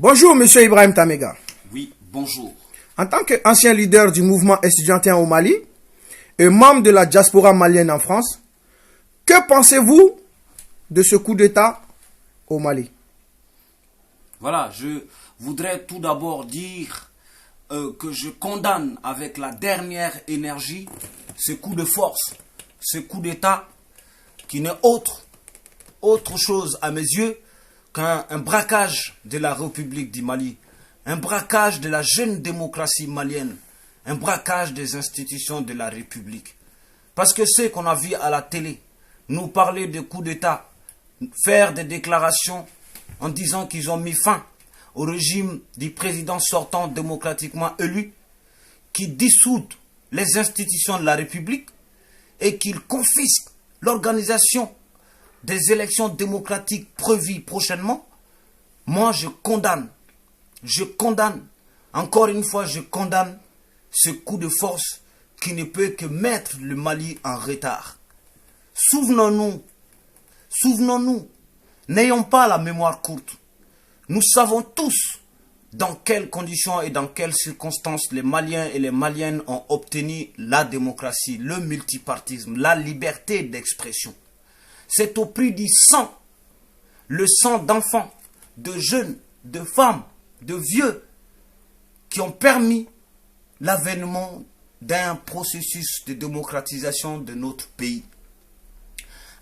Bonjour, monsieur Ibrahim Tamega. Oui, bonjour. En tant qu'ancien leader du mouvement estudiantin au Mali et membre de la diaspora malienne en France, que pensez-vous de ce coup d'État au Mali? Voilà, je voudrais tout d'abord dire que je condamne avec la dernière énergie ce coup de force, ce coup d'État qui n'est autre chose à mes yeux qu'un braquage de la République du Mali, un braquage de la jeune démocratie malienne, un braquage des institutions de la République. Parce que ce qu'on a vu à la télé, nous parler de coup d'État, faire des déclarations en disant qu'ils ont mis fin au régime du président sortant démocratiquement élu, qui dissout les institutions de la République et qu'il confisque l'organisation des élections démocratiques prévues prochainement, moi je condamne, encore une fois je condamne ce coup de force qui ne peut que mettre le Mali en retard. Souvenons-nous, n'ayons pas la mémoire courte. Nous savons tous dans quelles conditions et dans quelles circonstances les Maliens et les Maliennes ont obtenu la démocratie, le multipartisme, la liberté d'expression. C'est au prix du sang, le sang d'enfants, de jeunes, de femmes, de vieux, qui ont permis l'avènement d'un processus de démocratisation de notre pays.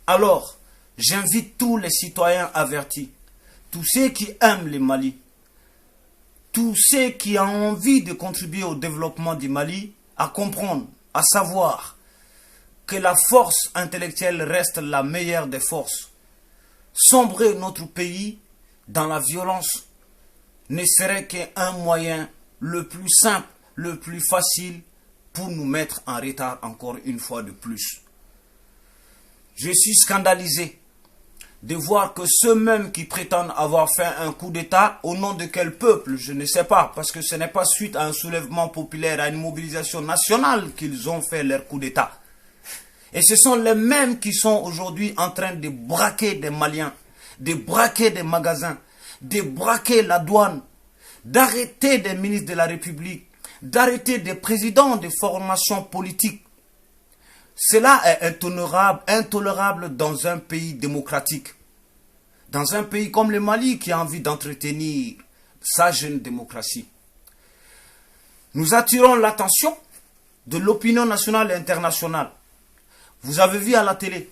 Alors, j'invite tous les citoyens avertis, tous ceux qui aiment le Mali, tous ceux qui ont envie de contribuer au développement du Mali, à comprendre, à savoir que la force intellectuelle reste la meilleure des forces. Sombrer notre pays dans la violence ne serait qu'un moyen le plus simple, le plus facile pour nous mettre en retard encore une fois de plus. Je suis scandalisé de voir que ceux-mêmes qui prétendent avoir fait un coup d'État, au nom de quel peuple, je ne sais pas, parce que ce n'est pas suite à un soulèvement populaire, à une mobilisation nationale qu'ils ont fait leur coup d'État. Et ce sont les mêmes qui sont aujourd'hui en train de braquer des Maliens, de braquer des magasins, de braquer la douane, d'arrêter des ministres de la République, d'arrêter des présidents de formations politiques. Cela est intolérable dans un pays démocratique. Dans un pays comme le Mali qui a envie d'entretenir sa jeune démocratie. Nous attirons l'attention de l'opinion nationale et internationale. Vous avez vu à la télé,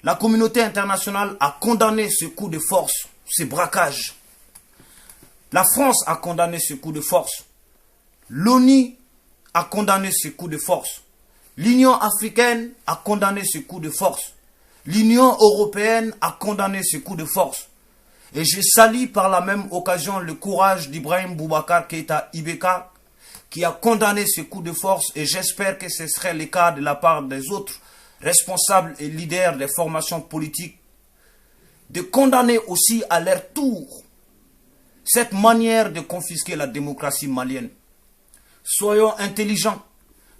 la communauté internationale a condamné ce coup de force, ce braquage. La France a condamné ce coup de force. L'ONU a condamné ce coup de force. L'Union africaine a condamné ce coup de force. L'Union européenne a condamné ce coup de force. Et je salue par la même occasion le courage d'Ibrahim Boubacar Keïta Ibeka qui a condamné ce coup de force et j'espère que ce serait le cas de la part des autres responsables et leaders des formations politiques de condamner aussi à leur tour cette manière de confisquer la démocratie malienne. Soyons intelligents,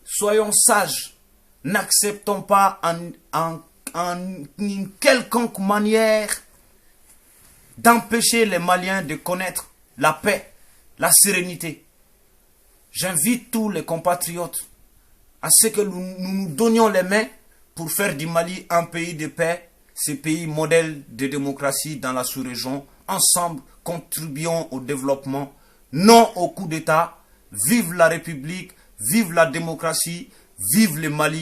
soyons sages, n'acceptons pas en une quelconque manière d'empêcher les Maliens de connaître la paix, la sérénité. J'invite tous les compatriotes à ce que nous donnions les mains pour faire du Mali un pays de paix, ce pays modèle de démocratie dans la sous-région. Ensemble, contribuons au développement, non au coup d'État. Vive la République, vive la démocratie, vive le Mali.